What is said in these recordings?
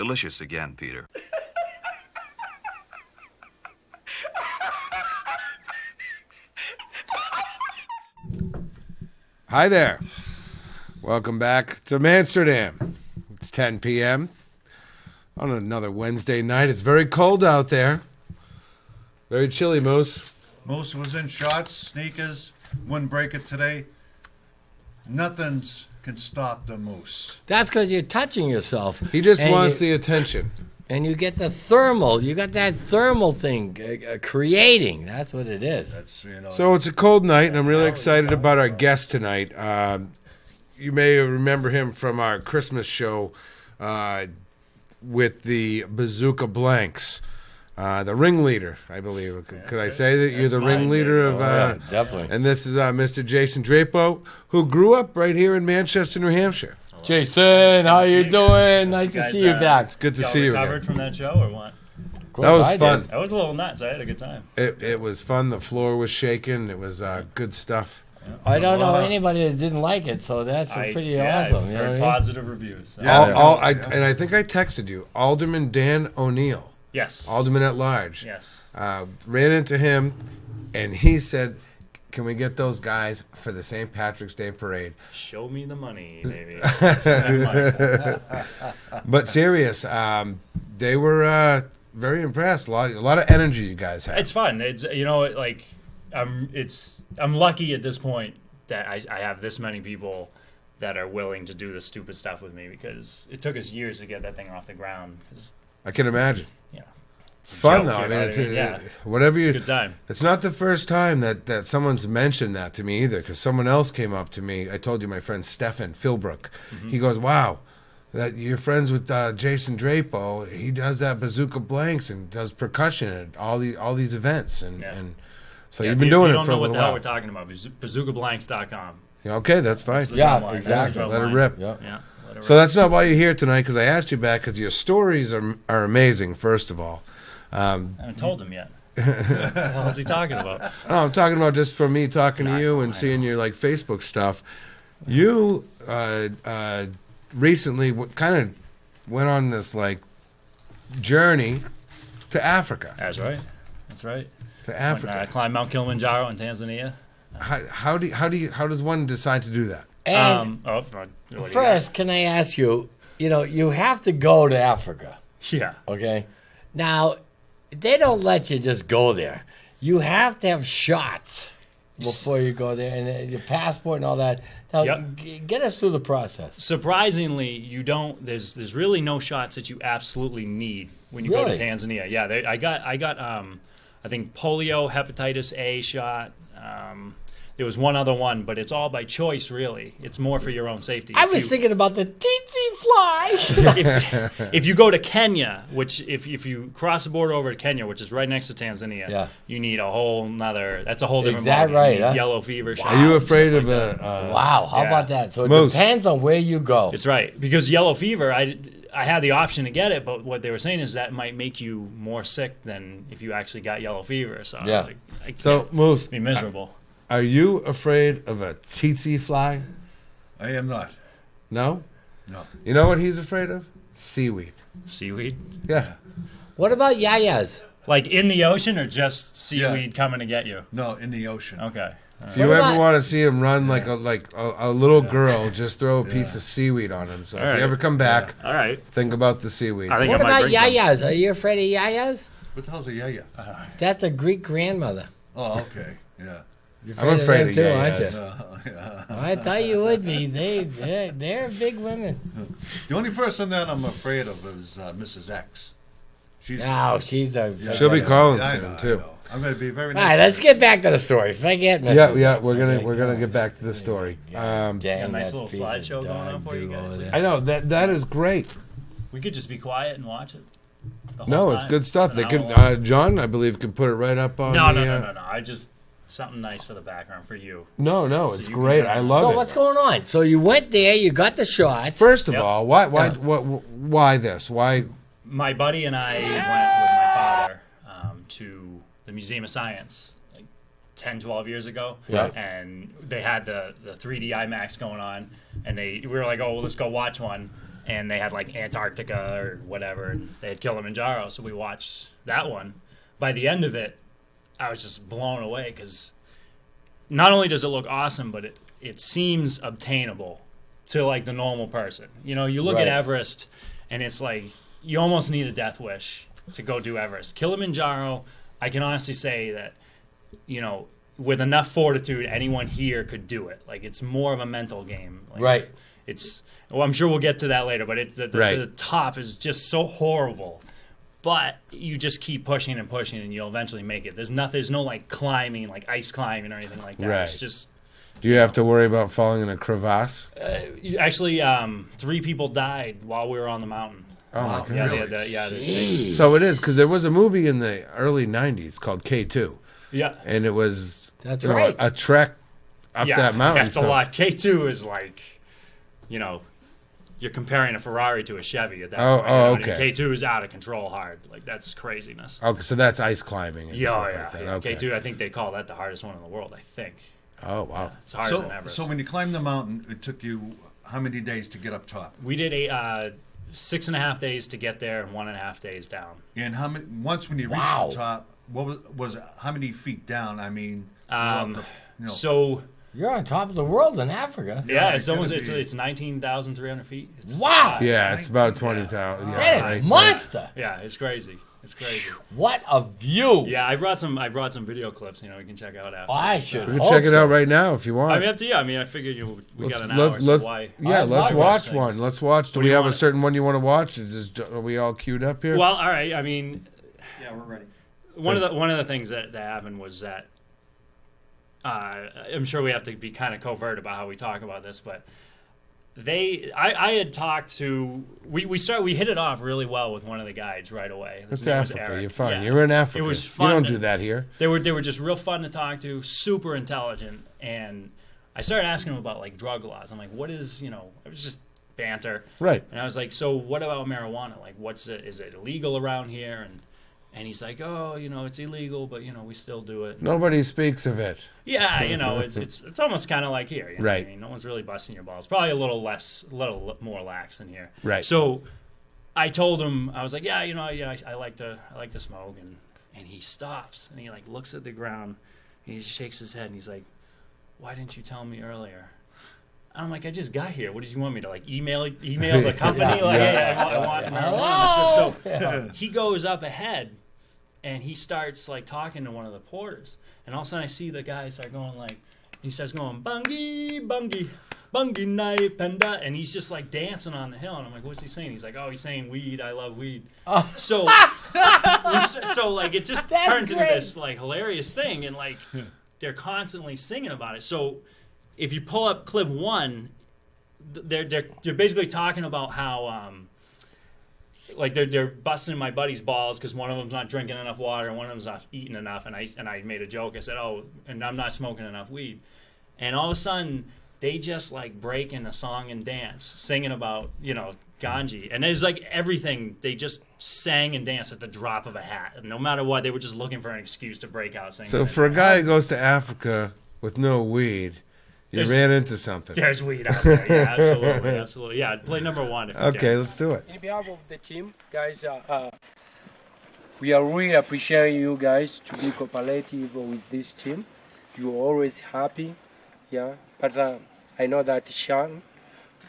delicious again, Peter. Hi there. Welcome back to Manchsterdam. It's 10 p.m. on another Wednesday night. It's very cold out there. Very chilly, Moose. Moose was in shorts, sneakers, wouldn't break it today. Nothing's can stop the Moose. That's because you're touching yourself. He just wants the attention. And you get the thermal. You got that thermal thing creating. That's what it is. That's So it's a cold night, and I'm really excited about our guest tonight. You may remember him from our Christmas show with the Bazooka Blanks. The ringleader, I believe. Could I say that you're the ringleader of... definitely. And this is Mr. Jason Drapeau, who grew up right here in Manchester, New Hampshire. Jason, how you doing? Nice to see you back. It's good to see you Recovered again. from that show or what? That was fun. That was a little nuts. I had a good time. It was fun. The floor was shaking. It was good stuff. I don't know anybody that didn't like it, so that's pretty awesome. I've You know heard what I mean? positive reviews. So. And I think I texted you, Alderman Dan O'Neill. Yes. Alderman at large. Yes. Ran into him, and he said, "Can we get those guys for the St. Patrick's Day parade?" Show me the money, baby. But serious, they were very impressed. A lot of energy you guys have. It's fun. It's I'm lucky at this point that I have this many people that are willing to do this stupid stuff with me, because it took us years to get that thing off the ground. I can imagine. You know, it's fun though. joke, I mean, it's yeah. whatever you. Good time. It's not the first time that someone's mentioned that to me either, because someone else came up to me. I told you my friend Stefan Philbrook. Mm-hmm. He goes, "Wow, that you're friends with Jason Drapeau. He does that Bazooka Blanks and does percussion at all these events, and so you've been doing it for a little while." You don't know what the hell we're talking about. BazookaBlanks.com. Yeah, okay, that's fine. Yeah, exactly. Let it rip. Yeah. So that's not why you're here tonight, because I asked you back because your stories are amazing. First of all, I haven't told him yet. What the hell is he talking about? No, I'm talking about just from me talking to you and seeing your Facebook stuff. You recently kind of went on this journey to Africa. That's right. That's right. To Africa. I climbed Mount Kilimanjaro in Tanzania. How does one decide to do that? And what do you first, can I ask you, you have to go to Africa, got? Yeah. okay? Now, they don't let you just go there. You have to have shots before you go there, and your passport and all that. Now, get us through the process. Surprisingly, you don't. There's really no shots that you absolutely need when you go to Tanzania. Yeah, I got I think polio, hepatitis A shot. There was one other one, but it's all by choice, really. It's more for your own safety. I was thinking about the tsetse fly. If you go to Kenya, which if you cross the border over to Kenya, which is right next to Tanzania, you need a whole nother. That's a whole different. Is that ballgame. right? Huh? Yellow fever shot. Are you afraid of wow, how about that? So it Moose. depends on where you go. It's right, because yellow fever, I had the option to get it, but what they were saying is that might make you more sick than if you actually got yellow fever. So I was like, I can't Moose, be miserable. Are you afraid of a tsetse fly? I am not. No? No. You know what he's afraid of? Seaweed. Seaweed? Yeah. What about yayas? Like in the ocean, or just seaweed coming to get you? No, in the ocean. Okay. If you ever want to see him run like a little girl, just throw a piece of seaweed on him. So if you ever come back, think about the seaweed. What about yayas? Are you afraid of yayas? What the hell's a yaya? That's a Greek grandmother. Oh, okay. Yeah. You're I'm afraid of them too, yayas. aren't you? I thought you would be. They're big women. The only person that I'm afraid of is Mrs. X. She's she'll be calling soon too. I'm going to be very nice. All right, let's get back to the story. Forget Mrs. Yeah, we're gonna get back to the story. A nice little slideshow going on for you guys. I know that is great. We could just be quiet and watch it. No, it's good stuff. They can. John, I believe, can put it right up on. No. I just something nice for the background for you. No, it's great. I love it. So what's going on? So you went there, you got the shots. First of all, why this? Why? My buddy and I went with my father to the Museum of Science like 10, 12 years ago. Yeah. And they had the 3D IMAX going on, and we were like, oh, well, let's go watch one. and they had like Antarctica or whatever, and they had Kilimanjaro. So we watched that one. By the end of it, I was just blown away because not only does it look awesome, but it seems obtainable to like the normal person. You know, you look at Everest, and it's like you almost need a death wish to go do Everest. Kilimanjaro, I can honestly say that, you know, with enough fortitude, anyone here could do it. Like, it's more of a mental game. Like, it's well, I'm sure we'll get to that later, but the top is just so horrible. But you just keep pushing and pushing, and you'll eventually make it. There's no like climbing, like ice climbing or anything like that. Right. It's just. Do you have to worry about falling in a crevasse? Actually, 3 people died while we were on the mountain. Oh, my God. Yeah, so it is, because there was a movie in the early 90s called K2. Yeah. And it was right. a trek up that mountain. That's a lot. K2 is like, you know, you're comparing a Ferrari to a Chevy at that point. Oh, okay. K2 is out of control hard. Like, that's craziness. Okay, so that's ice climbing. And stuff Yeah. like that. Okay. K2, I think they call that the hardest one in the world, I think. Oh, wow. Yeah, it's harder than Everest. So when you climbed the mountain, it took you how many days to get up top? We did 6.5 days to get there and 1.5 days down. And how many? Once when you reached the top, what was it, how many feet down? I mean, So you're on top of the world in Africa. yeah, it's almost it's 19,300 feet. It's, Wow. Yeah, it's about 20,000. That is monster. Yeah, it's crazy. It's crazy. What a view. Yeah, I brought some video clips. You know, we can check out after. I should. We can check it out right now if you want. I mean, up to you. I mean, I figured we got an hour. So why? Yeah, let's watch one. Let's watch. Do we have a want? certain one you want to watch? Are we all queued up here? Well, all right. I mean, Yeah, we're ready. one of the things that happened was that I'm sure we have to be kind of covert about how we talk about this, but I had talked to we hit it off really well with one of the guides right away. It's Africa. Eric. You're fine. Yeah. You're in Africa. It was fun. You don't do that here. They were just real fun to talk to, super intelligent, and I started asking them about like drug laws. I'm like, what is, you know, it was just banter. Right. And I was like, so what about marijuana? Like, is it illegal around here? And he's like, oh, you know, it's illegal, but, you know, we still do it. Nobody speaks of it. Yeah, you know, it's almost kind of like here. You know right. What I mean? No one's really busting your balls. Probably a little more lax than here. Right. So I told him, I was like, yeah, you know, I like to smoke. And he stops, and he, like, looks at the ground, and he just shakes his head, and he's like, why didn't you tell me earlier? I'm like, I just got here. What did you want me to, like, email the company? I want marijuana. So he goes up ahead, and he starts, like, talking to one of the porters. And all of a sudden I see the guy start going, like, he starts going, bungie, bungie, bungie night, panda. And he's just, like, dancing on the hill. And I'm like, what's he saying? He's like, oh, he's saying weed. I love weed. So, like, it just turns into this, like, hilarious thing. And, like, they're constantly singing about it. So if you pull up clip 1, they're basically talking about how like they're busting my buddy's balls because one of them's not drinking enough water and one of them's not eating enough, and I made a joke. I said, oh, and I'm not smoking enough weed, and all of a sudden they just like break into song and dance, singing about, you know, ganji, and there's like everything. They just sang and danced at the drop of a hat, and no matter what, they were just looking for an excuse to break out singing. So for a guy who goes to Africa with no weed, you ran into something. There's weed out there. Yeah, absolutely. Yeah, play number 1. If you Okay, can. let's do it. In behalf of the team, guys, we are really appreciating you guys to be cooperative with this team. You're always happy, yeah. But I know that Sean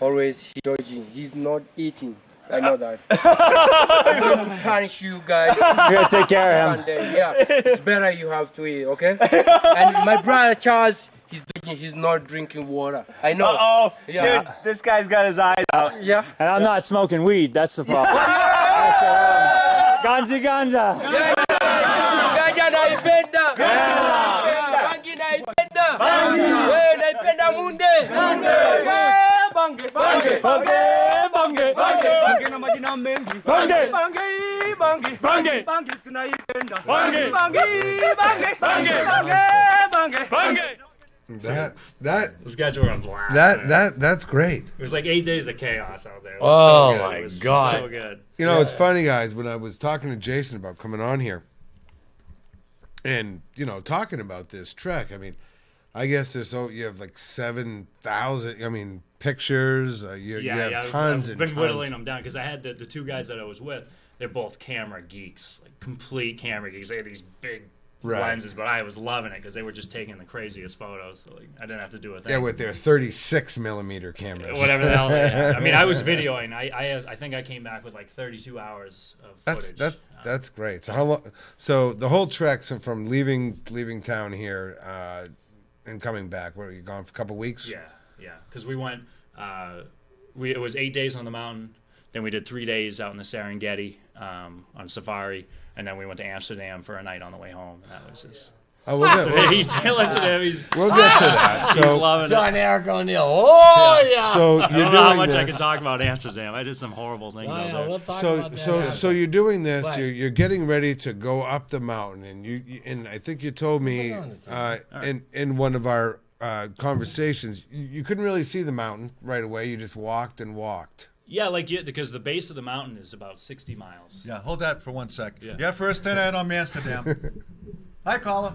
always dodging. He's not eating. I know that. I'm going to punish you guys. We're gonna take care of him. And, yeah, it's better you have to eat, okay? And my brother Charles, he's dodging. He's not drinking water. I know. Oh, yeah. dude, this guy's got his eyes out. Yeah. And I'm not smoking weed. That's the problem. Ganja. Ganja naipenda. Bangi naipenda. Wewe naipenda munde. Bange na majina mengi. Bange tunaipenda. Bange. Those guys were on blast. That's great. It was like 8 days of chaos out there. It Oh, was so good. my It was God. so good. You know, it's funny, guys, when I was talking to Jason about coming on here and, you know, talking about this trek, I mean, I guess you have like 7,000. I mean, pictures. You have tons I've and been tons. whittling them down because I had the two guys that I was with. They're both camera geeks, like complete camera geeks. They had these big lenses, but I was loving it because they were just taking the craziest photos. So, like, I didn't have to do a thing. Yeah, with their 36 millimeter cameras. Whatever the hell they had. I mean, I was videoing. I think I came back with like 32 hours of footage. That's great. So how long? So the whole trek from leaving town here and coming back. Were you gone for a couple weeks? Yeah. Because we went. It was 8 days on the mountain. Then we did 3 days out in the Serengeti on safari, and then we went to Amsterdam for a night on the way home. And that was just. Oh, we'll get, Listen to him. we'll get to that. He's So, loving it. John Eric O'Neill. Oh, yeah. so I you're don't know how doing much I this. can talk about Amsterdam. I did some horrible things out there. We'll talk about that. So you're doing this. What? You're getting ready to go up the mountain, and I think you told me in one of our conversations you couldn't really see the mountain right away. You just walked and walked. Yeah, because the base of the mountain is about 60 miles. Yeah, hold that for 1 sec. Yeah. Yeah, first tonight on Manchsterdam. Hi, caller.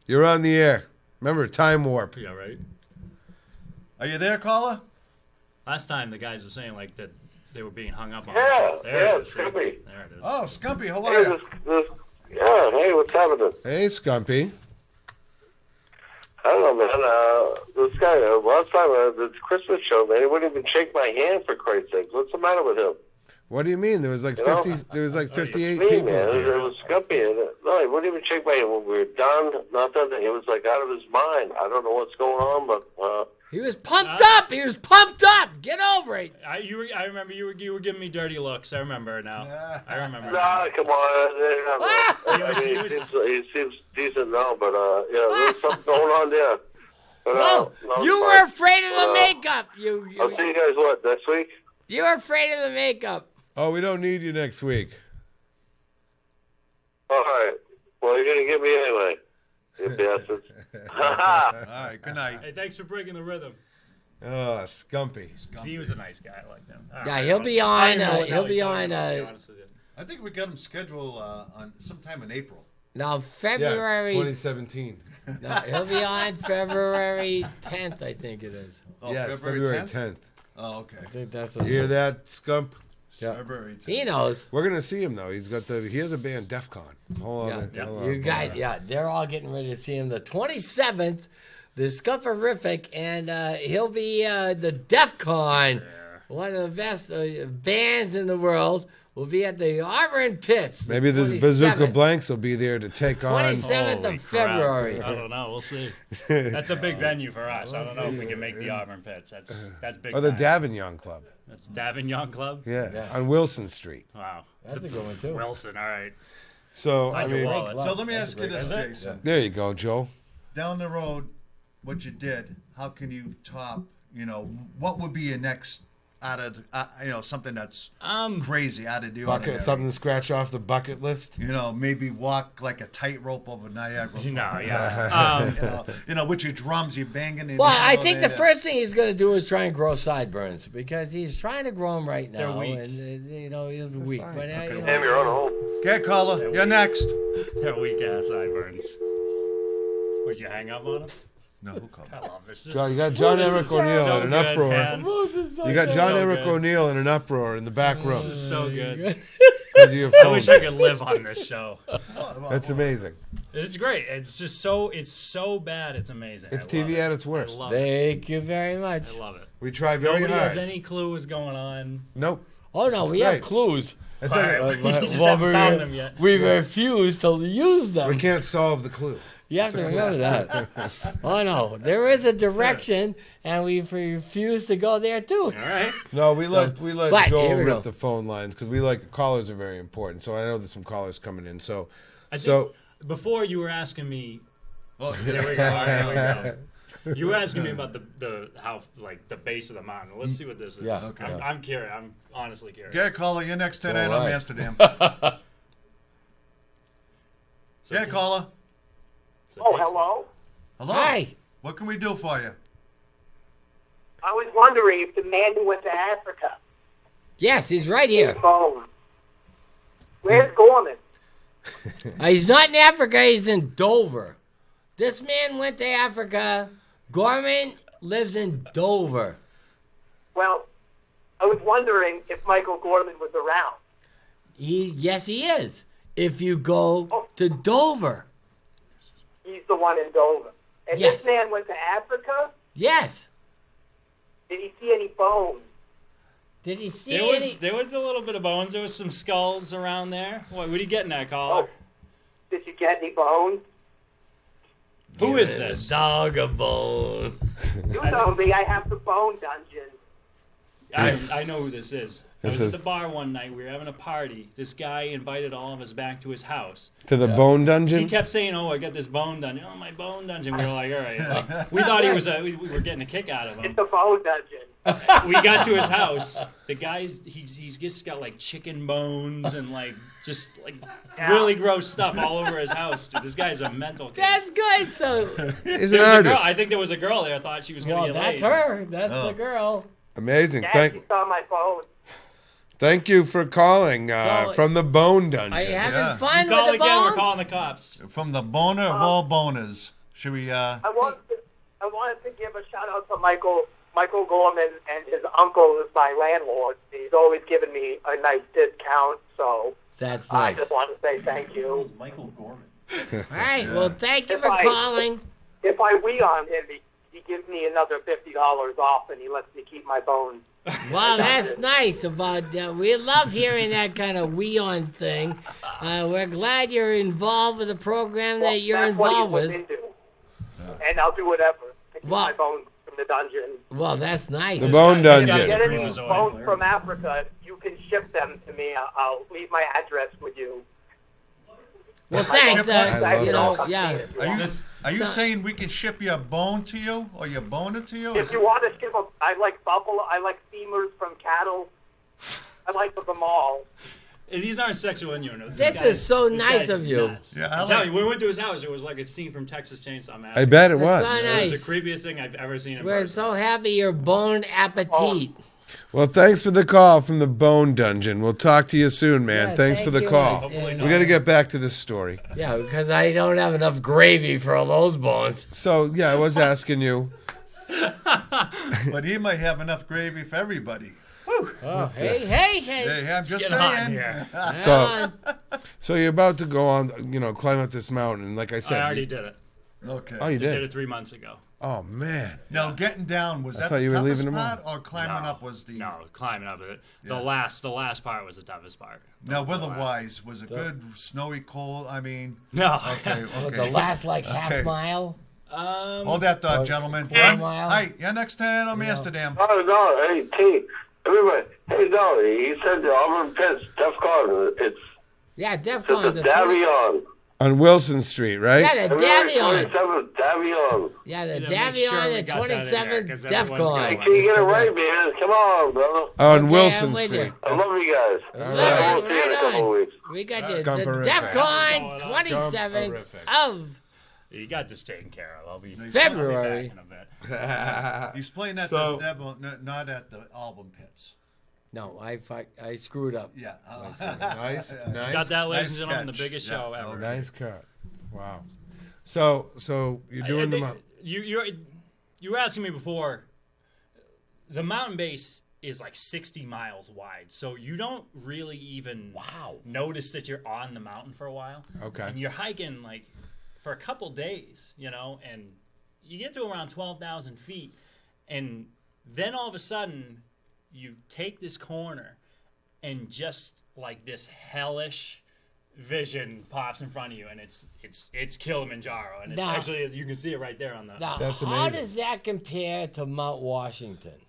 You're on the air. Remember, time warp. Yeah, right. Are you there, caller? Last time the guys were saying like that they were being hung up on. Yeah, There it is. Scumpy. There it is. Oh, Scumpy, how Hey, are you? yeah, hey, what's happening? Hey, Scumpy. I don't know, man. This guy, last time, the Christmas show, man, he wouldn't even shake my hand for Christ's sake. What's the matter with him? What do you mean? There was like You know? 50. There was like 58 Me, people. man. up It here. was Scumpy. No, he wouldn't even shake my hand. When we were done, nothing. He was like out of his mind. I don't know what's going on, but He was pumped up. He was pumped up. Get over it. I remember you were giving me dirty looks. I remember now. I remember. nah, come on. He He seems decent now, but yeah, there's something going on there. But, No, you it's were afraid of the makeup. I'll see you guys next week? You were afraid of the makeup. Oh, we don't need you next week. All right. Well, you're gonna get me anyway, you bastards. All right, good night. Hey, thanks for breaking the rhythm. Oh, Scumpy. He was a nice guy. I liked him. Yeah, he'll be on. He'll be on. I think we got him scheduled on sometime in April. Now Yeah, February. 2017. No, he'll be on February 10th, I think it is. Oh, Yes, February 10th. Oh, okay. I think that's You hear that, Scump? Yeah. February 10th. He knows. We're gonna see him though. He has a band, DEF CON. You guys, they're all getting ready to see him the 27th, the Scumperific, and he'll be the DEF CON, one of the best bands in the world. Will be at the Auburn Pits. Maybe the Bazooka Blanks will be there to take on. 27th Holy of February. crap. I don't know. We'll see. That's a big venue for us. I don't know if we can make the Auburn Pits. That's big. Or the time. Davignon Club. That's Davignon Club. Yeah, on Wilson Street. Wow. That's a good one, too. Wilson. All right. So Like I your mean, wallet. So let me ask you this, Jason. there you go, Joe. Down the road, what you did, how can you top, what would be your next out of, something that's crazy out of the ordinary? Something to scratch off the bucket list. Maybe walk like a tightrope over Niagara Falls. No, yeah. With your drums, you're banging. And Well, I think the first thing he's going to do is try and grow sideburns because he's trying to grow them right now. They're weak. And, he's weak. But, Damn, you're on hold. Okay, caller, you're next. They're weak ass sideburns. Would you hang up on them? No, who called? I love this. You got John Eric O'Neill so in an good, uproar. man. You got John So Eric good. O'Neill in an uproar in the back room This is so good. because of your I phone. wish I could live on this show. That's amazing. It's great. It's just so bad. It's amazing. It's I love TV it. at its worst. I love it. Thank you very much. I love it. We try very Nobody has hard. any clue what's going on. Nope. Oh, no, we great. have clues. It's All like right, we just haven't found them yet. We refuse to use them. we can't solve the clue. You have to remember that. Oh, no. There is a direction, and we refuse to go there, too. All right. No, we let but Joel here we rip go. the phone lines because callers are very important. So I know there's some callers coming in. So I think before you were asking me. Oh, There we go. There we go. You were asking me about the how the base of the mountain. Let's see what this is. Yeah, okay. I'm curious. I'm honestly curious. Okay, caller, you're next tonight all on right. Amsterdam. So Yeah, caller. so Oh, takes- hello. Hello. Hi. What can we do for you? I was wondering if the man who went to Africa, Yes, he's right here. phone. Where's Gorman? He's not in Africa. He's in Dover. This man went to Africa. Gorman lives in Dover. Well, I was wondering if Michael Gorman was around. Yes, he is. If you go to Dover. He's the one in Dover. And Yes. this man went to Africa? Yes. Did he see any bones? Did he see There was a little bit of bones. There was some skulls around there. What are you getting at, caller? Did you get any bones? Who is this? Dog a bone. You know me. I have the bone dungeon. I know who this is. I This was is- at the bar one night. We were having a party. This guy invited all of us back to his house. To the bone dungeon? He kept saying, "Oh, I got this bone dungeon. Oh, my bone dungeon." We were like, "All right." Like, we thought he was. We were getting a kick out of him. It's a bone dungeon. We got to his house. The guy's he's just got like chicken bones and like just like really gross stuff all over his house. Dude, this guy's a mental case. That's good. So, He's There an was a girl. artist. I think there was a girl there. Thought she was going to well, get that's laid. her. That's the girl. Amazing. Dad, you saw my bone. Thank you for calling So- from the bone dungeon. Are you having Yeah. fun Call with the again. We're bones? calling the cops. From the boner of all boners. Should we? I wanted to give a shout out to Michael Gorman, and his uncle is my landlord. He's always given me a nice discount, so That's I nice. just want to say thank you. Michael Gorman. All right. Well, thank you If for I- calling. If I wee on him, he gives me another $50 off, and he lets me keep my bones. Well, that's nice. We love hearing that kind of on thing. We're glad you're involved with the program that you're That's involved what with. he's into. And I'll do whatever to keep Well- my bones from the dungeon. Well, that's nice. The bone If you dungeon. get any Freemazoid. bones from Africa, you can ship them to me. I'll leave my address with you. Well, thanks. I love You know, this. yeah. Are you saying we can ship your bone to you or your boner to you? If you want to ship them, I like buffalo. I like femurs from cattle. I like them all. And these aren't sexual innuendos. This is so nice of you. Yeah, I I'm telling like. you, we went to his house. It was like a scene from Texas Chainsaw Massacre. I bet it That's was. so It nice. was the creepiest thing I've ever seen in We're person. so happy you're bone appetit. Well, thanks for the call from the bone dungeon. We'll talk to you soon, man. Yeah, thanks thank for the you. call. Hopefully We got to get back to this story. Yeah, because I don't have enough gravy for all those bones. So, yeah, I was asking you. But he might have enough gravy for everybody. Oh, hey. Hey, I'm just Getting hot in saying. here. So you're about to go on, climb up this mountain. And like I said, I already did it. Okay. Oh, you Did did? it 3 months ago. Oh, man. Now getting down was that thought the you were toughest leaving them part, or climbing up was the? No, climbing up it. The Yeah. last part was the toughest part. Now weather-wise, was it good? Snowy, cold? I mean. No. Okay. The last half Okay. mile. Hold that thought, gentlemen. Quarter mile. Hi, you're next to Amsterdam. Oh, no, hey, T. Everybody. Hey, no, he said the Auburn Pits, DEFCON. It's Yeah, just DEFCON's a a 20. Davion. On Wilson Street, right? Yeah, the February Davion. 27th, Davion. Yeah, the Yeah, make sure Davion, we the got that in there, 27th 'cause everyone's DEFCON. Hey, can you get it right, man? Come on, brother. On Okay, Wilson I'm with Street. you. I love you guys. Love We'll it, see you in a right couple on. of weeks. We got you. The Scumperific. DEFCON 27th Scumperific. of You got this taken care of. I'll be February. back in a bit. He's playing at So- the Devil, not at the album pits. No, I screwed up. Yeah. Nice. Got that, ladies and gentlemen, catch. the biggest Yeah, show ever. okay. Nice cut. Wow. So you're doing the mountain. You were asking me before. The mountain base is like 60 miles wide, so you don't really even notice that you're on the mountain for a while. Okay. And you're hiking like for a couple days, and you get to around 12,000 feet, and then all of a sudden you take this corner, and just like this hellish vision pops in front of you, and it's Kilimanjaro, and it's Now- actually, you can see it right there on the. Now, That's how amazing. does that compare to Mount Washington?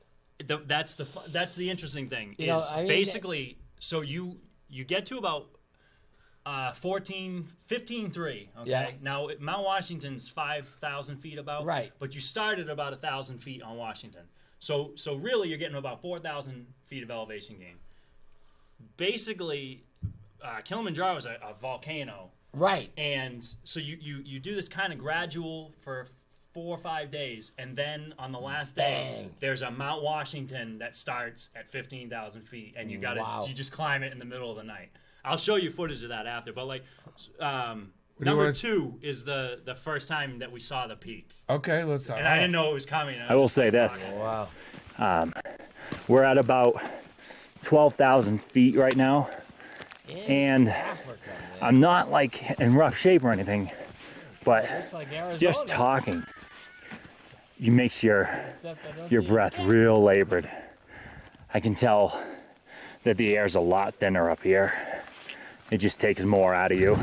That's the interesting thing. You know, Is I mean, basically, so you get to about 15.3. Okay. Yeah. Now Mount Washington's 5,000 feet about. Right. But you started about 1,000 feet on Washington. So really, you're getting about 4,000 feet of elevation gain. Basically, Kilimanjaro is a volcano. Right. And so you do this kind of gradual for 4 or 5 days, and then on the last day, Bang. there's a Mount Washington that starts at 15,000 feet, and you Wow. you just climb it in the middle of the night. I'll show you footage of that after, but Number 2 is the first time that we saw the peak. Okay, let's. And I didn't know it was coming. I will say this. Wow. We're at about 12,000 feet right now. And Africa, man. I'm not like in rough shape or anything, but It's like Arizona. just talking, you makes your Except I don't your see breath it. real labored. I can tell that the air's a lot thinner up here. It just takes more out of you.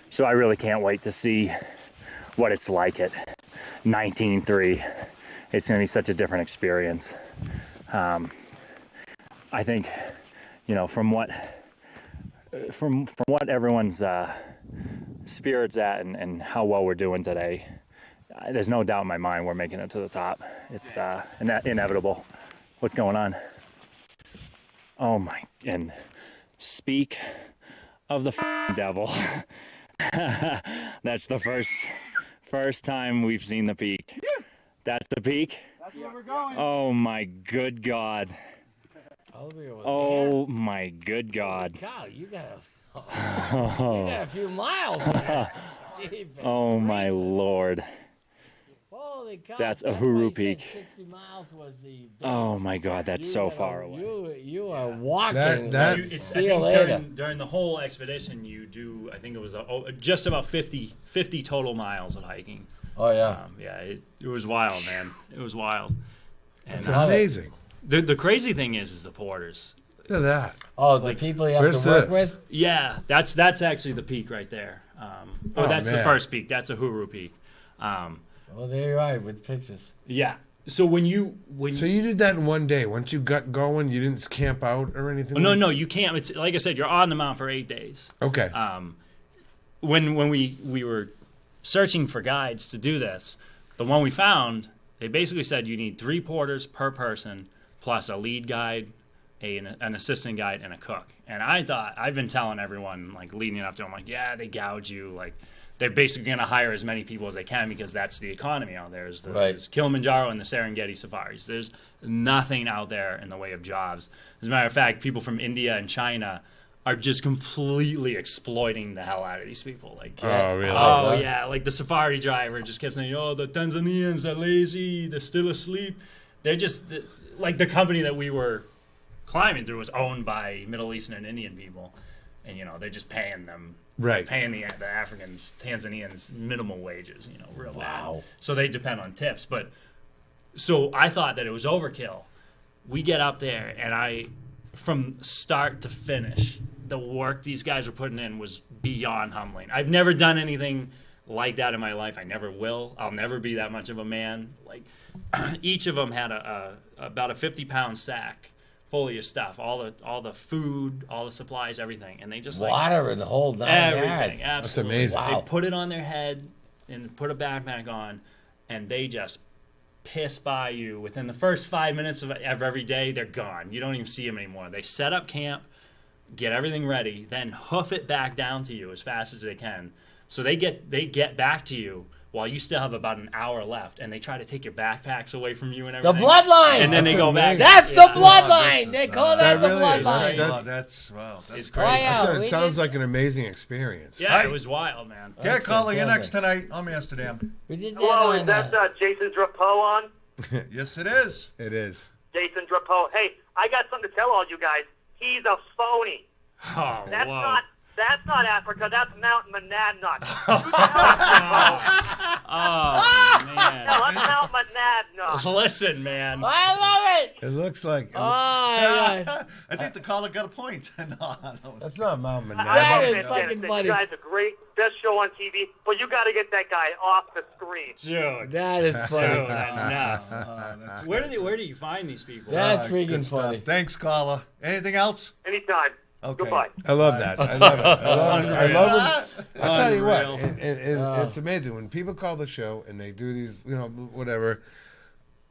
So I really can't wait to see what it's like at 19.3. It's going to be such a different experience. I think, you know, from what everyone's spirit's at and how well we're doing today, there's no doubt in my mind we're making it to the top. It's inevitable. What's going on? Oh my, and speak of the devil. That's the first time we've seen the peak. That's the peak? That's where we're going. Oh my good God. Oh my good God. Cow, you got a few miles. Man. Gee, Oh my Lord. Holy cow. That's why Uhuru he said Peak. 60 miles was the base. Oh my God, that's so far away. You are walking. That- I See you think later. during the whole expedition, you do, I think it was just about 50 total miles of hiking. Oh, yeah. Yeah, it was wild, man. It was wild. And It's amazing. the crazy thing is the porters. Look at that. Oh, the people you have where's to work this? with? Yeah, that's actually the peak right there. Oh, That's the man. first peak. That's Uhuru Peak. Well, there you are with pictures. Yeah. So when you So you did that in one day. Once you got going, you didn't camp out or anything? no, you can't. It's like I said, you're on the mountain for 8 days. Okay. When we were searching for guides to do this, the one we found, they basically said you need 3 porters per person, plus a lead guide, an assistant guide, and a cook. And I thought, I've been telling everyone, like, leading up to, I'm like, yeah, they gouge you. Like, they're basically going to hire as many people as they can because that's the economy out there. There's Kilimanjaro and the Serengeti safaris. There's nothing out there in the way of jobs. As a matter of fact, people from India and China are just completely exploiting the hell out of these people. Like, Oh, really? oh yeah, like the safari driver just kept saying, "Oh, the Tanzanians, they're lazy, they're still asleep." They're just like the company that we were climbing through was owned by Middle Eastern and Indian people, and you know they're just paying them, Right. Paying the Africans, Tanzanians minimal wages, you know, real Wow. bad. So they depend on tips. But so I thought that it was overkill. We get up there, and from start to finish, the work these guys were putting in was beyond humbling. I've never done anything like that in my life. I never will. I'll never be that much of a man. Like each of them had about a 50-pound sack full of your stuff, all the food, all the supplies, everything, and they just Water and the whole nine everything. yards. Absolutely, amazing. Wow. They put it on their head and put a backpack on, and they just piss by you within the first 5 minutes of every day. They're gone. You don't even see them anymore. They set up camp, get everything ready, then hoof it back down to you as fast as they can. So they get back to you while you still have about an hour left, and they try to take your backpacks away from you and The everything. bloodline. And then they go back. That's the bloodline. They call that the really is. bloodline. That- Oh, that's wow. That's It's great. crazy. yeah. It we sounds did- like an amazing experience. Yeah, it was wild, man. Yeah, caller, you're next fantastic. tonight on Amsterdam. We did that Hello, on, is that Jason Drapeau on? Yes, it is. It is. Jason Drapeau. Hey, I got something to tell all you guys. He's a phony. Oh, That's whoa. That's not Africa. That's Mount Monadnock. Oh, man. No, that's Mount Monadnock. Listen, man. I love it. It looks like Oh, yeah. I think the caller got a point. No. that's not Mount I Manado. That love is it. fucking You funny. guys are great. Best show on TV. But you got to get that guy off the screen. Dude. That is Dude, funny. no. That's Where do you find these people? That's good freaking stuff. funny. Thanks, caller. Anything else? Anytime. Okay. Goodbye. I love that. I love it. I love it. I'll tell you what. Unreal. It's amazing when people call the show and they do these, whatever.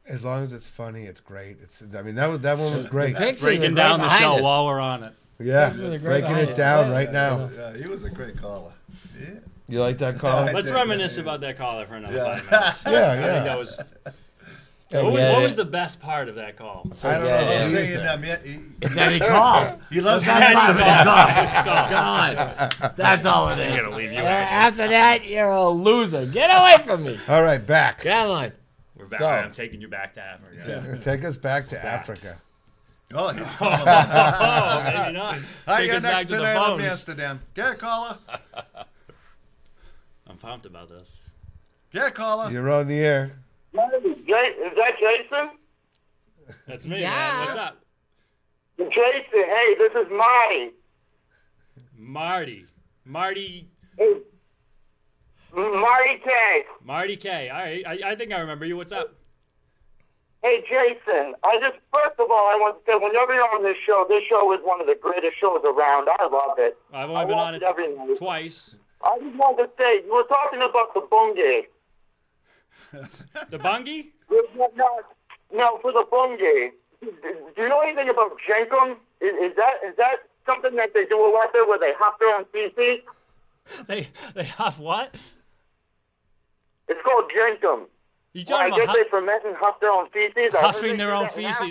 As long as it's funny, it's great. I mean, that one was great. Pictures are Breaking great down the behind show us. while we're on it. Yeah, Pictures are great breaking behind it us. down right now. Yeah, he was a great caller. Yeah. You like that call? Yeah, Let's did, reminisce yeah. about that caller for another Yeah. 5 minutes. Yeah, I think yeah. that was What was the best part of that call? I don't know. He's saying Then he called. he loves God. That's all it is. I'm gonna leave you. After that, you're a loser. Get away from me. All right, back. Come on. We're back. So- I'm taking you back to Africa. Take us back to Africa. Oh, he's calling. Oh, maybe not. Hi, Take you're us back next to the tonight on phones. Amsterdam. Get a caller. I'm pumped about this. Get a caller. You're on the air. Is that Jason? That's me, Yeah. man. What's up? Jason, hey, this is Marty. Marty Hey, Marty K. Marty K. All right. I think I remember you. What's up? Hey, Jason, first of all, I want to say, whenever you're on this show is one of the greatest shows around. I love it. I've only been on it every night. twice. I just wanted to say, you were talking about the bungie. The bungie? No, for the bungie. Do you know anything about jenkum? Is that something that they do a lot there where they huff their own feces? They huff what? It's called jenkum. You Well, I talking guess about they ferment and huff their own feces. huffing their own feces?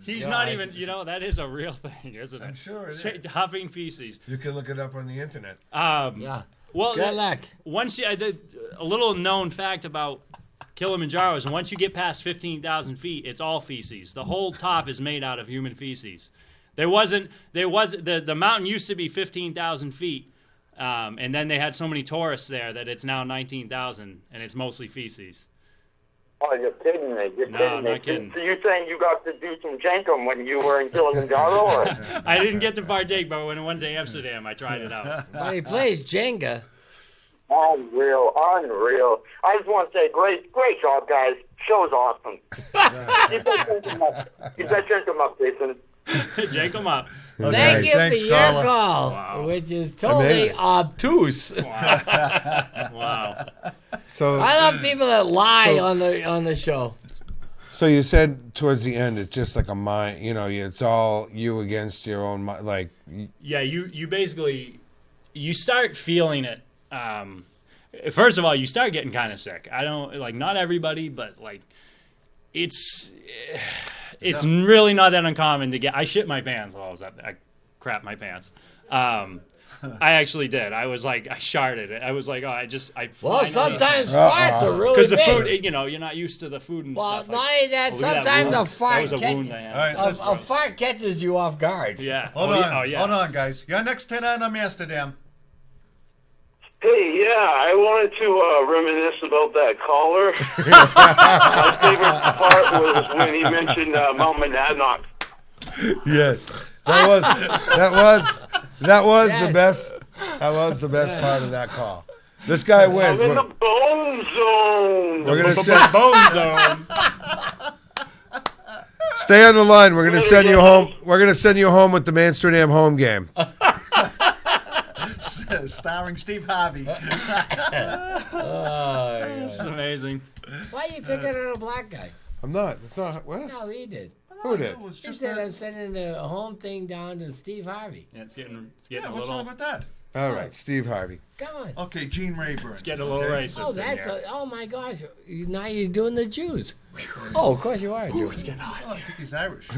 He's God. not even. That is a real thing, isn't it? I'm sure it is. Huffing feces. You can look it up on the internet. Yeah. Well, Good luck. Once a little known fact about Kilimanjaro is once you get past 15,000 feet, it's all feces. The whole top is made out of human feces. The mountain used to be 15,000 feet, and then they had so many tourists there that it's now 19,000, and it's mostly feces. Oh, you're kidding me. You're No, kidding me. not kidding. So you're saying you got to do some jenkum when you were in Kilimanjaro? Or? I didn't get to partake, but when I went to Amsterdam, I tried it out. But he plays Jenga. Unreal. I just want to say, great job, guys. Show's awesome. Keep that jenkum up, Jason. Jake him up. Thank you thanks, for your caller. call, Wow. which is totally Amazing. obtuse. Wow. So, I love people that lie on the show. so you said towards the end, it's just like a mind. It's all you against your own mind. Like, Yeah, you basically you start feeling it. First of all, you start getting kind of sick. I don't not everybody, but it's really not that uncommon to get. I shit my pants while I was up there. I crap my pants. I actually did. I was I sharted. I was Well, sometimes farts are really because the big. food, you're not used to the food and Well, stuff. not only that, look at sometimes wound. a fart That was a wound I had. All right, a fart catches you off guard. Yeah. Hold Oh, on. yeah. Oh, yeah. Hold on, guys. You're next tonight on Amsterdam. Hey, yeah, I wanted to reminisce about that caller. My favorite part was when he mentioned Mount Monadnock. yes, that was Yes. the best. That was the best part of that call. This guy wins. I'm in the bone zone. We're gonna send. Bone zone. Stay on the line. We're gonna send you home. We're gonna send you home with the Manchsterdam home game. Starring Steve Harvey. That's amazing. Why are you picking on a black guy? I'm not. It's not. What? No, he did. Who did? It was He just said I'm sending the home thing down to Steve Harvey. Yeah, it's getting yeah, a what's little wrong with that? All right, Steve Harvey. Come on. Okay, Gene Rayburn. getting a little racist. Oh, in that's here. oh my gosh! Now you're doing the Jews. Oh, of course you are. Jew. Oh, I think he's Irish.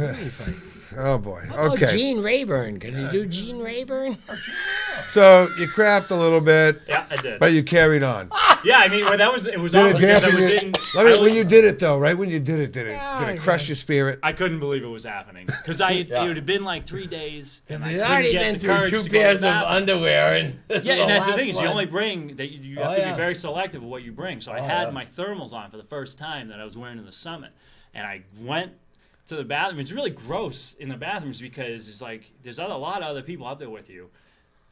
Oh boy. Oh, Okay. Gene Rayburn. Can you do Gene Rayburn? So you crapped a little bit, Yeah, I did. but you carried on. Yeah, I mean, well, it was Did all it because I dampen was your? in. When you did it though, right? When you did it, did Yeah, it crush your spirit? I couldn't believe it was happening because it would have been 3 days. And I He's couldn't already get been the through courage 2 to go to pairs the of bathroom. underwear and Yeah, and that's the thing is last you one. only bring that you have Oh, to yeah. be very selective of what you bring. So I had my thermals on for the first time that I was wearing in the summit, and I went to the bathroom. It's really gross in the bathrooms because it's there's a lot of other people out there with you.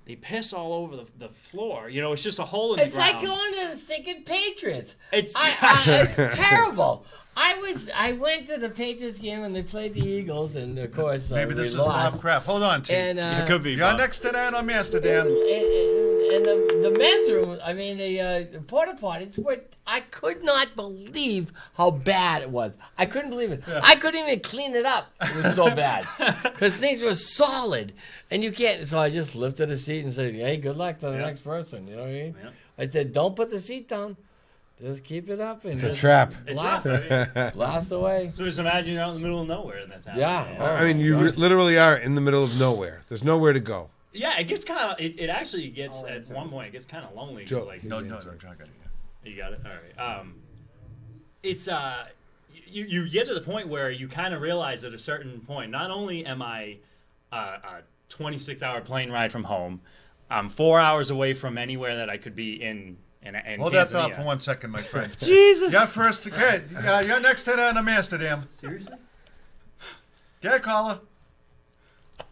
They piss all over the floor. It's just a hole in It's the ground. like going to the stinking Patriots. It's It's terrible. I went to the Patriots game when they played the Eagles, and of course Maybe we this is lost. Bob Crap. Hold on, T. And it could be. You're Bob. next tonight on Amsterdam. and the men's room, I mean the porta potties were. I could not believe how bad it was. I couldn't believe it. I couldn't even clean it up. It was so bad because things were solid, and you can't. So I just lifted a seat and said, "Hey, good luck to the next person." You know what I mean? Yeah. I said, "Don't put the seat down." Just keep it up and It's a just trap. It's blast, rough. blast away. So just imagine you're out in the middle of nowhere in that town. Yeah. I mean, you literally are in the middle of nowhere. There's nowhere to go. Yeah, it gets kind of. It actually gets at one point. It gets kind of lonely. 'Cause, Joe, like, his No, answer. John got it. you got it. All right. It's you get to the point where you kind of realize at a certain point. Not only am I a 26-hour plane ride from home, I'm 4 hours away from anywhere that I could be in Hold that thought for 1 second, my friend. Jesus. You're first. Good. You're next to Manchsterdam. Seriously? Get caller.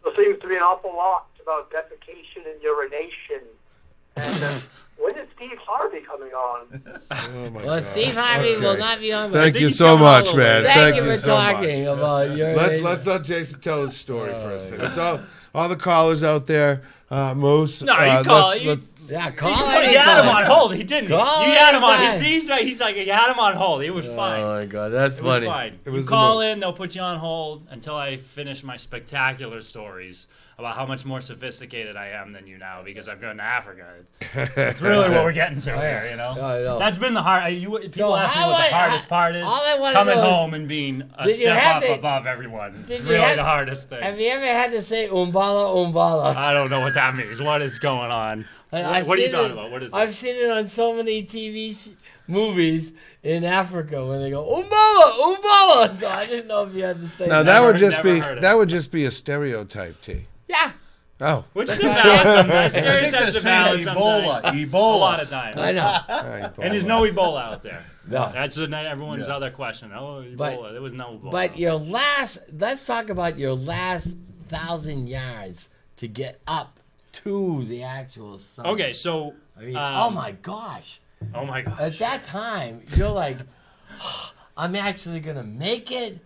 There seems to be an awful lot about defecation and urination. And when is Steve Harvey coming on? Oh my Well, God. Steve Harvey will Okay. not be on. Thank think you he's so coming all much, the man. way. Thank you for so much. talking about your. Let's let Jason tell his story for a second. It's all the callers out there. Moose. No, you call. Yeah, You call had him on hold. He didn't. Call You had him on. anytime. He's right. He's like, you had him on hold. It was fine. Oh my God, that's It was funny. fine. It was you the call most- in, they'll put you on hold until I finish my spectacular stories about how much more sophisticated I am than you now because I've gone to Africa. It's really what we're getting to here, you know? I know. That's been the hard. People ask me how what the I- hardest part is. all I wanna Coming know is, home and being a did you step have up to- above everyone. did It's you really have- the hardest thing. Have you ever had to say umbala? I don't know what that means. What is going on? I've What are you seen talking it- about? What is I've this? seen it on so many movies in Africa when they go umbala. So I didn't know if you had to say Now that. that would Never just be a stereotype, T. Yeah, Oh. Which is valid sometimes. I think they're Stereotypes are saying valid Ebola. sometimes. Ebola. A lot of times. I know. And there's no Ebola out there. No. That's everyone's other question. Oh, Ebola. But- there was no Ebola. But let's talk about your last 1,000 yards to get up to the actual summit. Okay, so. I mean, oh my gosh. At that time, you're like, I'm actually going to make it.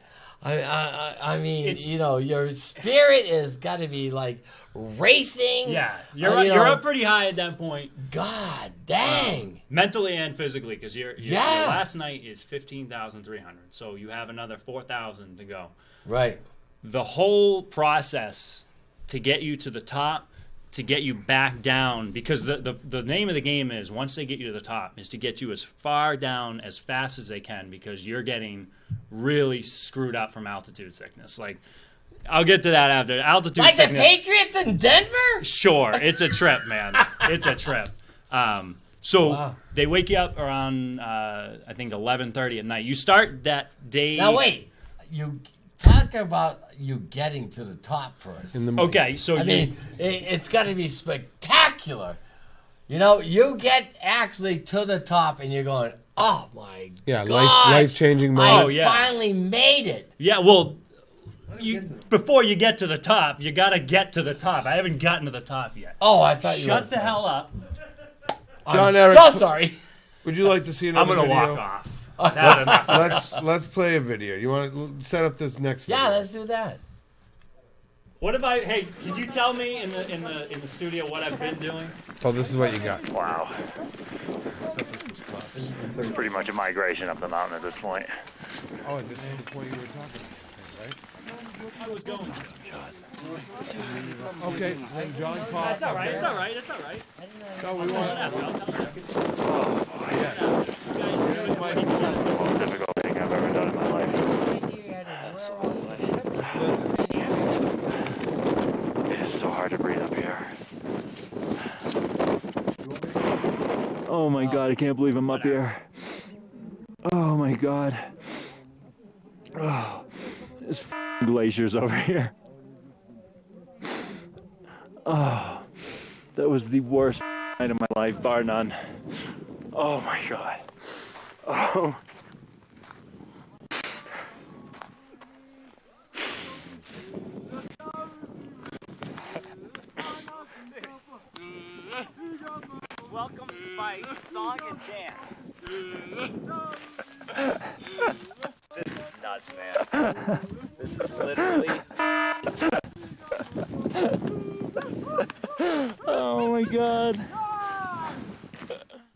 I mean, It's- your spirit has got to be like racing. Yeah, you're up pretty high at that point. God dang. Mentally and physically, because your Yeah. last night is 15,300. So you have another 4,000 to go. Right. The whole process to get you to the top, to get you back down, because the name of the game is, once they get you to the top, is to get you as far down as fast as they can, because you're getting really screwed up from altitude sickness. Like, I'll get to that after. Altitude Like the sickness. Patriots in Denver? Sure, it's a trip, man. It's a trip. So Wow. they wake you up around, I think, 11:30 at night. You start that day. Now wait. You talk about you getting to the top first. Okay, so I mean, it's got to be spectacular. You get actually to the top and you're going, oh my Yeah, gosh, life-changing I moment. Oh, yeah. finally made it. Yeah, well, before you get to the top, you got to get to the top. I haven't gotten to the top yet. Oh, I thought you were Shut the hell up. John I'm Eric, so sorry. Would you like to see I'm another going to video? walk off. That's enough. Let's play a video. You want to set up this next video? Yeah, let's do that. What if I? Hey, could you tell me in the studio what I've been doing? Oh, this is what you got. Wow. It's pretty much a migration up the mountain at this point. Oh, this is the point you were talking about, right? I was going. Okay, then John called. That's all right. It's all right. It's all right. No, we want. Yes. It's the most difficult thing I've ever done in my life. Listen. It is so hard to breathe up here. Oh my god, I can't believe I'm up here. Oh my god. Oh, there's glaciers over here. Oh, that was the worst night of my life, bar none. Oh my god. Oh. Welcome by song and dance. This is nuts, man. This is literally nuts. Oh my god.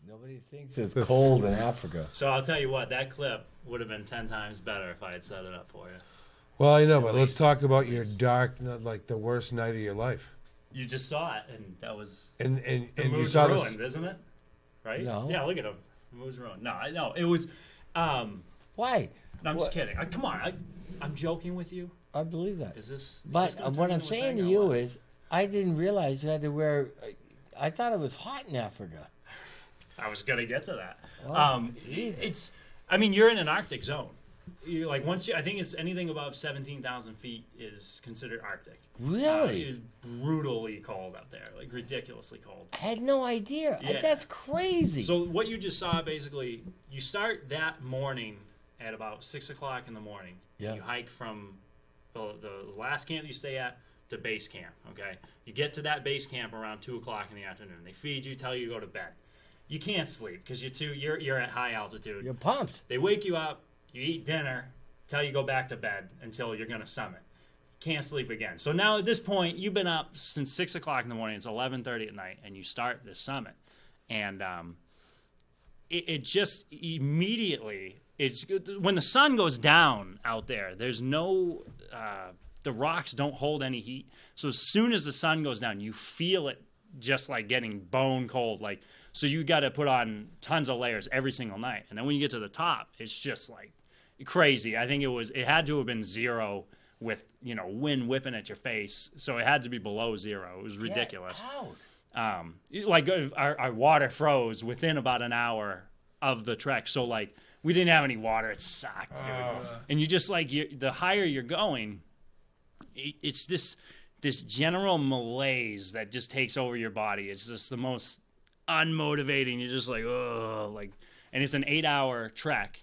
Nobody thinks it's cold in Africa. So I'll tell you what, that clip would have been 10 times better if I had set it up for you. Well, I know, but let's least. talk about your dark, like the worst night of your life. You just saw it, and that was And the you mood's saw ruined, this. isn't it? Right? No. Yeah, look at him. moves around. No, I know it was. Why? No, I'm just kidding. Come on, I'm joking with you. I believe that. Is this? But what I'm saying to you is, I didn't realize you had to wear. I thought it was hot in Africa. I was gonna get to that. Wow, it's. I mean, you're in an Arctic zone. You like once you. I think it's anything above 17,000 feet is considered Arctic. Really? It is brutally cold up there, like ridiculously cold. I had no idea. Yeah. That's crazy. So what you just saw, basically, you start that morning at about 6 o'clock in the morning. Yeah. You hike from the last camp you stay at to base camp. Okay. You get to that base camp around 2 o'clock in the afternoon. They feed you, tell you to go to bed. You can't sleep because you're at high altitude. You're pumped. They wake you up. You eat dinner, tell you go back to bed until you're going to summit. Can't sleep again. So now at this point, you've been up since 6 o'clock in the morning. It's 11:30 at night, and you start this summit. And it just immediately, it's when the sun goes down out there, there's no, the rocks don't hold any heat. So as soon as the sun goes down, you feel it just like getting bone cold. Like, so you got to put on tons of layers every single night. And then when you get to the top, it's just like crazy. I think it had to have been 0 with, wind whipping at your face. So it had to be below 0. It was ridiculous. Like our water froze within about an hour of the trek. So like we didn't have any water. It sucked, dude. And you just like, the higher you're going, it's this general malaise that just takes over your body. It's just the most unmotivating. You're just like, oh, and it's an 8-hour trek.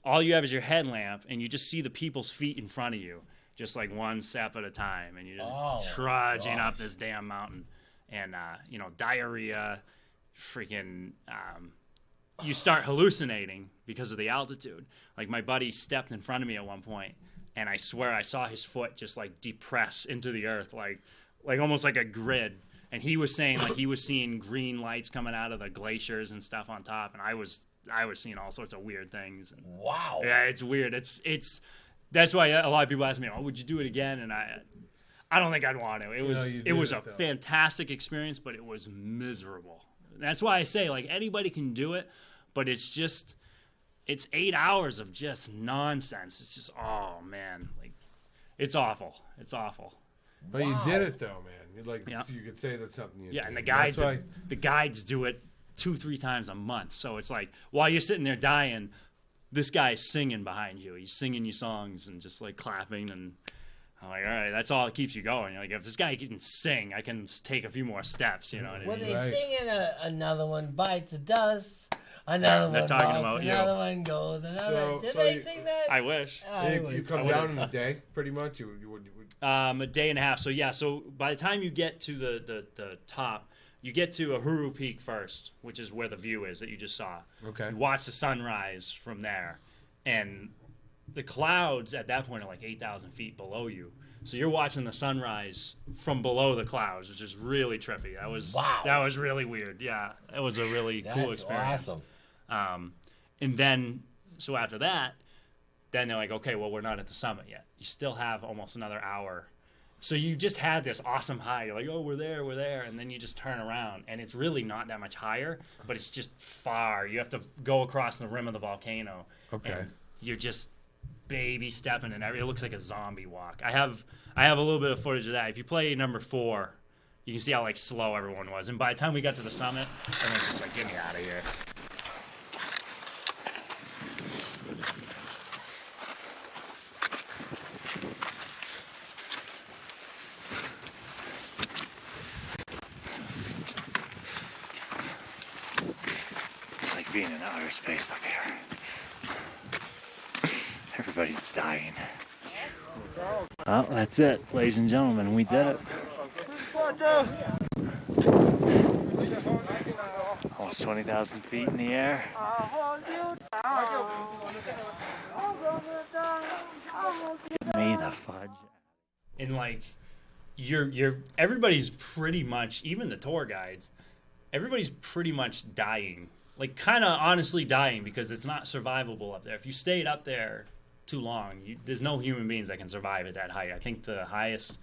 All you have is your headlamp, and you just see the people's feet in front of you, just like one step at a time, and you're just trudging up this damn mountain, and diarrhea, freaking. You start hallucinating because of the altitude. Like my buddy stepped in front of me at one point, and I swear I saw his foot just like depress into the earth, like almost like a grid. And he was saying like he was seeing green lights coming out of the glaciers and stuff on top, and I was seeing all sorts of weird things. And, wow. Yeah, it's weird. It's that's why a lot of people ask me, "Oh, would you do it again?" And I don't think I'd want to. It was a fantastic experience, but it was miserable. That's why I say like anybody can do it, but it's 8 hours of just nonsense. It's just, oh man, like it's awful. It's awful. But you did it though, man. You could say that's something you did. And the guides do it 2-3 times a month. So it's like while you're sitting there dying, this guy's singing behind you. He's singing you songs and just like clapping, and I'm like, all right, that's all that keeps you going. You're like, if this guy can sing, I can take a few more steps. You know what I mean? Were they singing another one bites the dust? Another one bites, another one goes. Did they sing that? I wish. You come down in a day, pretty much. You would. A day and a half. So yeah. So by the time you get to the top, you get to Uhuru Peak first, which is where the view is that you just saw. Okay. You watch the sunrise from there, and the clouds at that point are like 8,000 feet below you. So you're watching the sunrise from below the clouds, which is really trippy. That was really weird. Yeah, it was a really cool experience. Awesome. And then, so after that, then they're like, okay, well, we're not at the summit yet. You still have almost another hour. So you just had this awesome high. You're like, oh, we're there. And then you just turn around, and it's really not that much higher, but it's just far. You have to go across the rim of the volcano. Okay. And you're just baby stepping, and it looks like a zombie walk. I have a little bit of footage of that. If you play number 4, you can see how like slow everyone was. And by the time we got to the summit, everyone's just like, get me out of here. It's like being in outer space up here. Everybody's dying. Well, that's it, ladies and gentlemen. We did it. Almost 20,000 feet in the air. Give me the fudge. And like, everybody's pretty much, even the tour guides, everybody's pretty much dying. Like, kind of honestly dying, because it's not survivable up there. If you stayed up there too long, there's no human beings that can survive at that height. I think the highest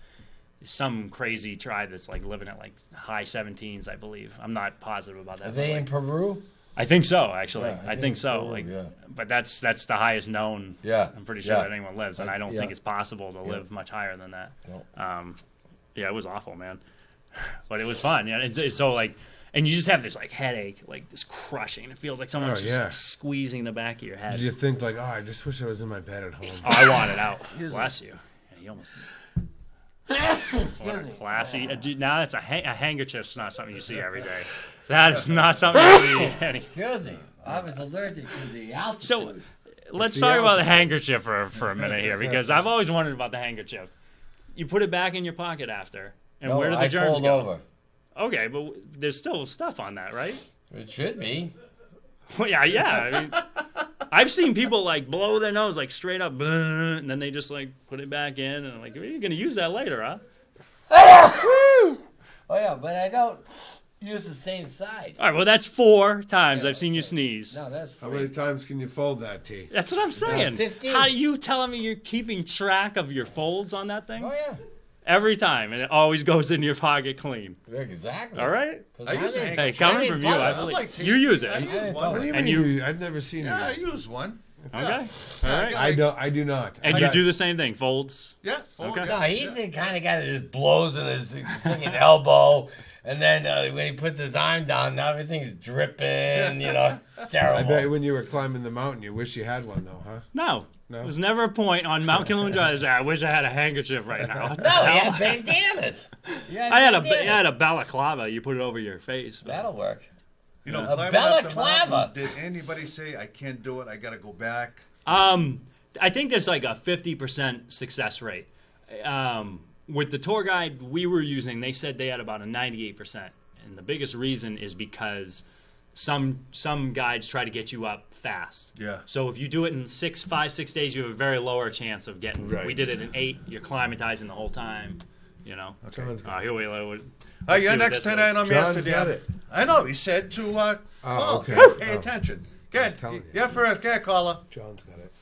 is some crazy tribe that's like living at like high 17s, I believe. I'm not positive about that. Are they in Peru? I think so, actually. Yeah, I think so. too, Like, yeah. but that's the highest known. Yeah, I'm pretty sure yeah. that anyone lives, and I don't Yeah. think it's possible to live much higher than that. No. Yeah, it was awful, man. But it was fun. Yeah, it's so like, and you just have this like headache, like this crushing. It feels like someone's just like, squeezing the back of your head. Did you think like, oh, I just wish I was in my bed at home? Oh, I want it out. Bless you. Yeah, you almost. What a classy. Dude, now that's a handkerchief's not something you see every day. That is not something you see any. Excuse me. I was allergic to the altitude. So let's talk about the handkerchief for a minute here, because I've always wondered about the handkerchief. You put it back in your pocket after, and where do the germs fold go? Over. Okay, but there's still stuff on that, right? It should be. Well, yeah. I mean, I've seen people like blow their nose like straight up, and then they just like put it back in, and I'm like, you're gonna use that later, huh? Oh yeah, but I don't use the same side. All right, well that's 4 times I've seen you sneeze. No, that's 3. How many times can you fold that, T? That's what I'm saying. 15. How you telling me you're keeping track of your folds on that thing? Oh yeah. Every time, and it always goes in your pocket clean. Exactly. All right. I use a Hey, handkerchief. coming from you, I believe like you use it. I use one. What do you And mean? I've never seen it. Yeah, I use one. Okay. All right. I do not. And you do the same thing, folds. Yeah. Okay. No, he's the kind of guy that just blows in his fucking elbow, and then when he puts his arm down, now everything's dripping. You know, it's terrible. I bet when you were climbing the mountain, you wish you had one though, huh? No. No? There was never a point on Mount Kilimanjaro that I wish I had a handkerchief right now. What the No, hell? he had bandanas. I had a balaclava. You put it over your face. But That'll work. You know, A climbing up the balaclava. mountain, did anybody say I can't do it? I got to go back. I think there's like a 50% success rate. With the tour guide we were using, they said they had about a 98%. And the biggest reason is because some guides try to get you up fast. Yeah. So if you do it in 5, 6 days, you have a very lower chance of getting. Right. We did it in 8. You're climatizing the whole time. You know. Okay. Here we go. Oh, Let's see you're what next this tonight is. on John's Amsterdam. got it. I know. He said to call. okay. Pay attention. telling Good. you. Yeah, first. Go ahead, caller. John's got it.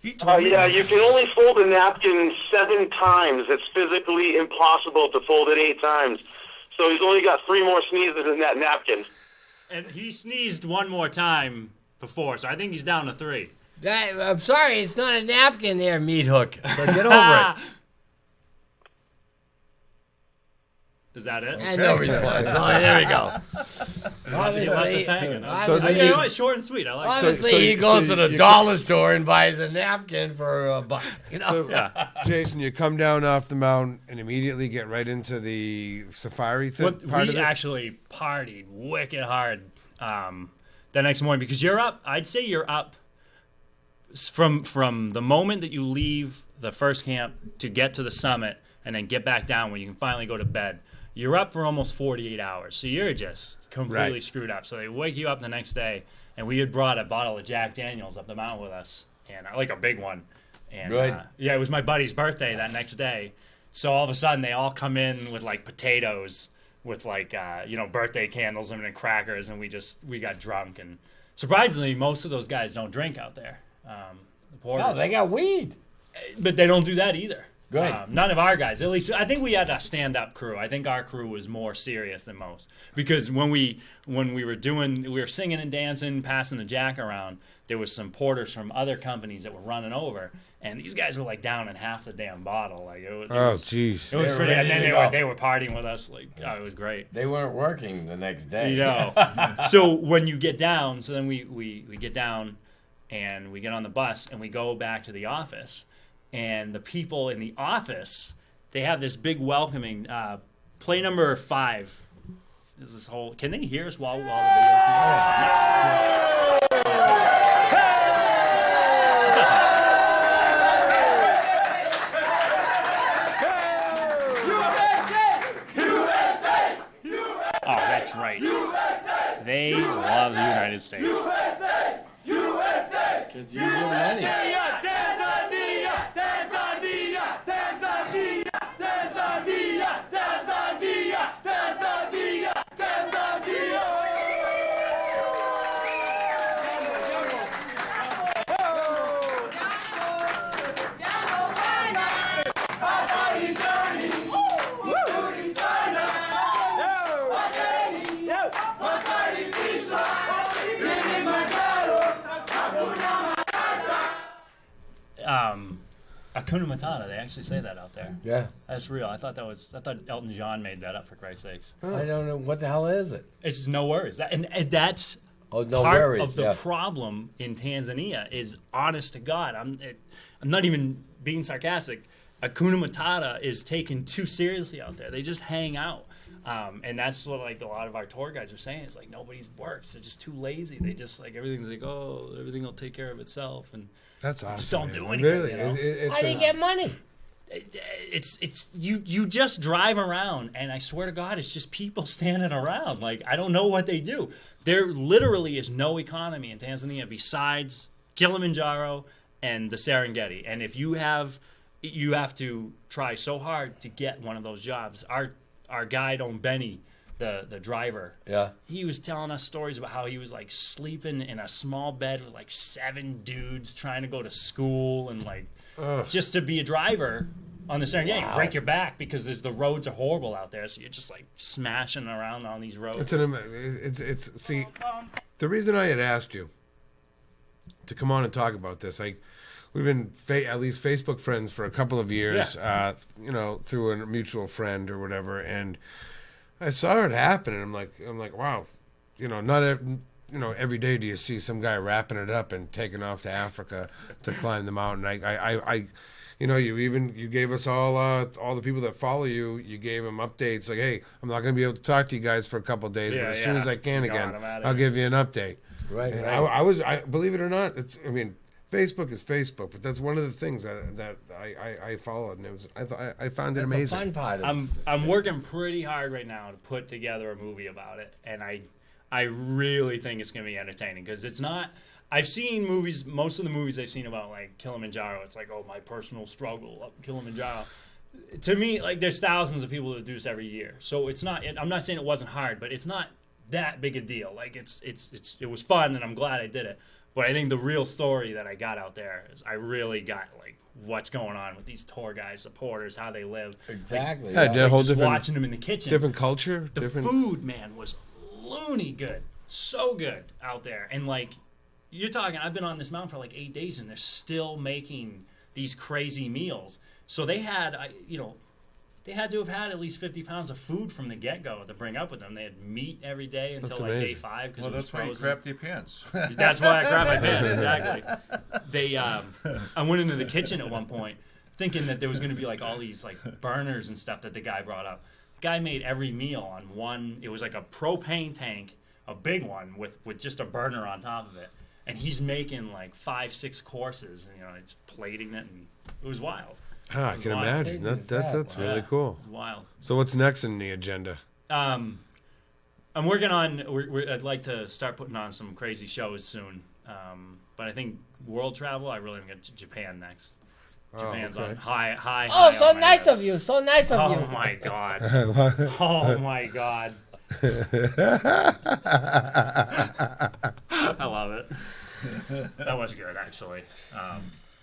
He told me. Yeah, you can only fold a napkin 7 times. It's physically impossible to fold it 8 times. So he's only got 3 more sneezes in that napkin. And he sneezed one more time before, so I think he's down to 3. I'm sorry, it's not a napkin there, meat hook. So get over it. Is that it? And no response. Oh, there we go. You left us Obviously, hanging. So You know what? Short and sweet. I like it. obviously So he you- goes so to the you- dollar store and buys a napkin for $1. You know? So, Yeah. Jason, you come down off the mountain and immediately get right into the safari part we of it? actually partied wicked hard the next morning because you're up. I'd say you're up from the moment that you leave the first camp to get to the summit and then get back down when you can finally go to bed. You're up for almost 48 hours, so you're just completely Right. screwed up. So they wake you up the next day, and we had brought a bottle of Jack Daniels up the mountain with us, and like a big one. And Good. Yeah, it was my buddy's birthday that next day. So all of a sudden, they all come in with like potatoes, with like birthday candles and crackers, and we got drunk. And surprisingly, most of those guys don't drink out there. The porters, No, they got weed. but they don't do that either. Good. None of our guys, at least, I think we had a stand-up crew. I think our crew was more serious than most because when we were singing and dancing, passing the jack around, there was some porters from other companies that were running over, and these guys were like down in half the damn bottle. Like it was, Jeez. it was They were pretty. And ready then to they go. were partying with us. Like it was great. They weren't working the next day. You know. So when you get down, so then we get down, and we get on the bus and we go back to the office. And the people in the office, they have this big welcoming. Play number 5 is this whole. Can they hear us while the video's Oh, that's right. They love the United States. Because you give money. Hakuna Matata. They actually say that out there. Yeah. That's real. I thought Elton John made that up, for Christ's sakes. I don't know. What the hell is it? It's just no worries. And that's no part worries, of the problem in Tanzania is, honest to God, I'm not even being sarcastic. Hakuna Matata is taken too seriously out there. They just hang out. And that's what like a lot of our tour guides are saying. It's like nobody's works. They're just too lazy. They just like everything's like, oh, everything will take care of itself, and that's awesome. Just don't man. do anything. Really, you know? How do you get money? It's you just drive around, and I swear to God, it's just people standing around. Like, I don't know what they do. There literally is no economy in Tanzania besides Kilimanjaro and the Serengeti. And if you have to try so hard to get one of those jobs. Our guide on Benny, the driver, he was telling us stories about how he was like sleeping in a small bed with like 7 dudes trying to go to school and like just to be a driver on the Serengeti. Wow. Break your back because the roads are horrible out there, so you're just like smashing around on these roads. See, the reason I had asked you to come on and talk about this, like. We've been at least Facebook friends for a couple of years, through a mutual friend or whatever, and I saw it happen, and I'm like, wow, every day do you see some guy wrapping it up and taking off to Africa to climb the mountain. You gave us all the people that follow you. You gave them updates like, hey, I'm not going to be able to talk to you guys for a couple of days, but as soon as I can again, I'll give you an update. Right. I believe it or not, Facebook is Facebook, but that's one of the things that I followed, and I found it amazing. Fun part. I'm working pretty hard right now to put together a movie about it, and I really think it's going to be entertaining because it's not. I've seen movies. Most of the movies I've seen about like Kilimanjaro, it's like, oh, my personal struggle up Kilimanjaro. To me, like, there's thousands of people that do this every year, so it's not. I'm not saying it wasn't hard, but it's not that big a deal. Like it was fun, and I'm glad I did it. But I think the real story that I got out there is I really got like what's going on with these tour guys, supporters, how they live. Exactly. Like, a whole just watching them in the kitchen. Different culture. The food, man, was loony good. So good out there. And like, you're talking, I've been on this mountain for like 8 days and they're still making these crazy meals. So they had, they had to have had at least 50 pounds of food from the get-go to bring up with them. They had meat every day until like day 5 because it was frozen. That's why you crapped your pants. That's why I crapped my pants, exactly. I went into the kitchen at one point thinking that there was going to be like all these like burners and stuff that the guy brought up. The guy made every meal on one. It was like a propane tank, a big one with just a burner on top of it. And he's making like 5-6 courses and, it's plating it, and it was wild. I can imagine. That's really cool. Wild. So what's next in the agenda? I'm working on. I'd like to start putting on some crazy shows soon. But I think world travel. I really want to get to Japan next. Japan's on high. Oh, so nice of you. So nice of you. Oh my God. Oh my God. I love it. That was good, actually.